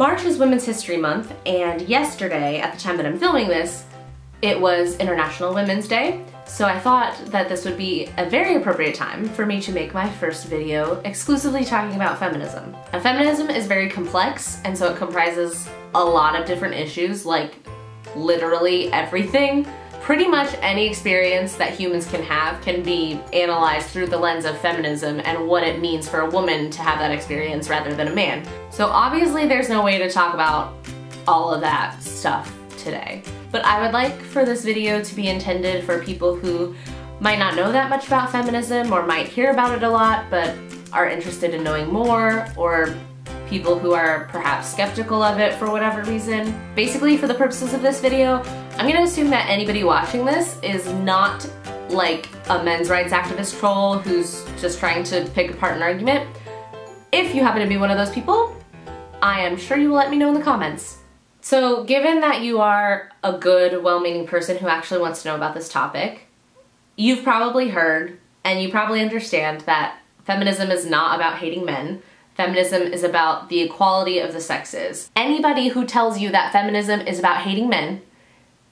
March is Women's History Month, and yesterday, at the time that I'm filming this, it was International Women's Day, so I thought that this would be a very appropriate time for me to make my first video exclusively talking about feminism. Now, feminism is very complex, and so it comprises a lot of different issues, like literally everything. Pretty much any experience that humans can have can be analyzed through the lens of feminism and what it means for a woman to have that experience rather than a man. So obviously there's no way to talk about all of that stuff today. But I would like for this video to be intended for people who might not know that much about feminism or might hear about it a lot but are interested in knowing more, or people who are perhaps skeptical of it for whatever reason. Basically, for the purposes of this video, I'm gonna assume that anybody watching this is not like a men's rights activist troll who's just trying to pick apart an argument. If you happen to be one of those people, I am sure you will let me know in the comments. So given that you are a good, well-meaning person who actually wants to know about this topic, you've probably heard and you probably understand that feminism is not about hating men. Feminism is about the equality of the sexes. Anybody who tells you that feminism is about hating men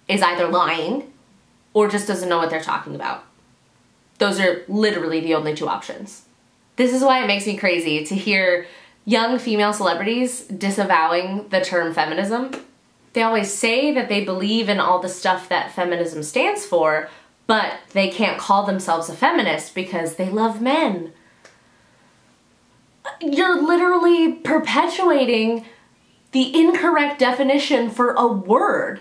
is either lying or just doesn't know what they're talking about. Those are literally the only two options. This is why it makes me crazy to hear young female celebrities disavowing the term feminism. They always say that they believe in all the stuff that feminism stands for, but they can't call themselves a feminist because they love men. You're literally perpetuating the incorrect definition for a word.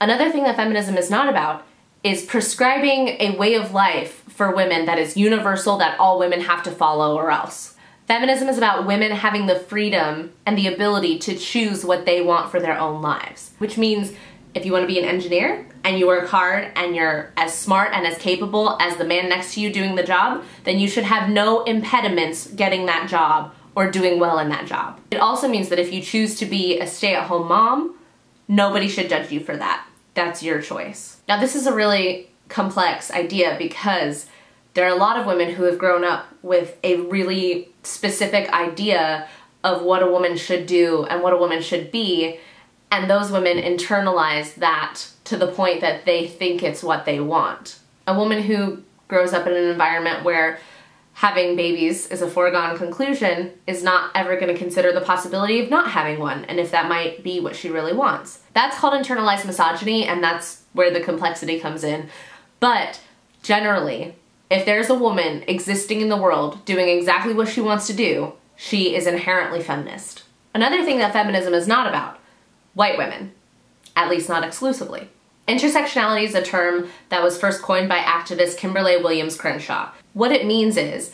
Another thing that feminism is not about is prescribing a way of life for women that is universal, that all women have to follow or else. Feminism is about women having the freedom and the ability to choose what they want for their own lives, which means if you want to be an engineer and you work hard and you're as smart and as capable as the man next to you doing the job, then you should have no impediments getting that job or doing well in that job. It also means that if you choose to be a stay-at-home mom, nobody should judge you for that. That's your choice. Now, this is a really complex idea because there are a lot of women who have grown up with a really specific idea of what a woman should do and what a woman should be, and those women internalize that to the point that they think it's what they want. A woman who grows up in an environment where having babies is a foregone conclusion is not ever going to consider the possibility of not having one, and if that might be what she really wants. That's called internalized misogyny, and that's where the complexity comes in. But generally, if there's a woman existing in the world doing exactly what she wants to do, she is inherently feminist. Another thing that feminism is not about: white women, at least not exclusively. Intersectionality is a term that was first coined by activist Kimberly Williams Crenshaw. What it means is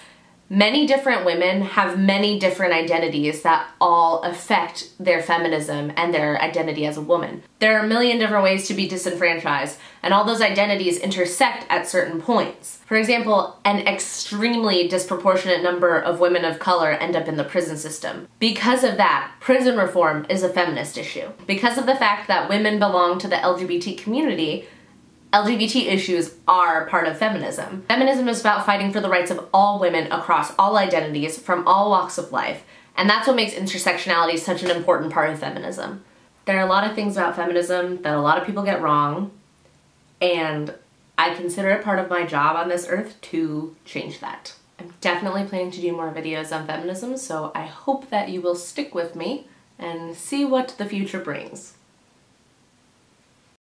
many different women have many different identities that all affect their feminism and their identity as a woman. There are a million different ways to be disenfranchised, and all those identities intersect at certain points. For example, an extremely disproportionate number of women of color end up in the prison system. Because of that, prison reform is a feminist issue. Because of the fact that women belong to the LGBT community, LGBT issues are part of feminism. Feminism is about fighting for the rights of all women across all identities from all walks of life, and that's what makes intersectionality such an important part of feminism. There are a lot of things about feminism that a lot of people get wrong, and I consider it part of my job on this earth to change that. I'm definitely planning to do more videos on feminism, so I hope that you will stick with me and see what the future brings.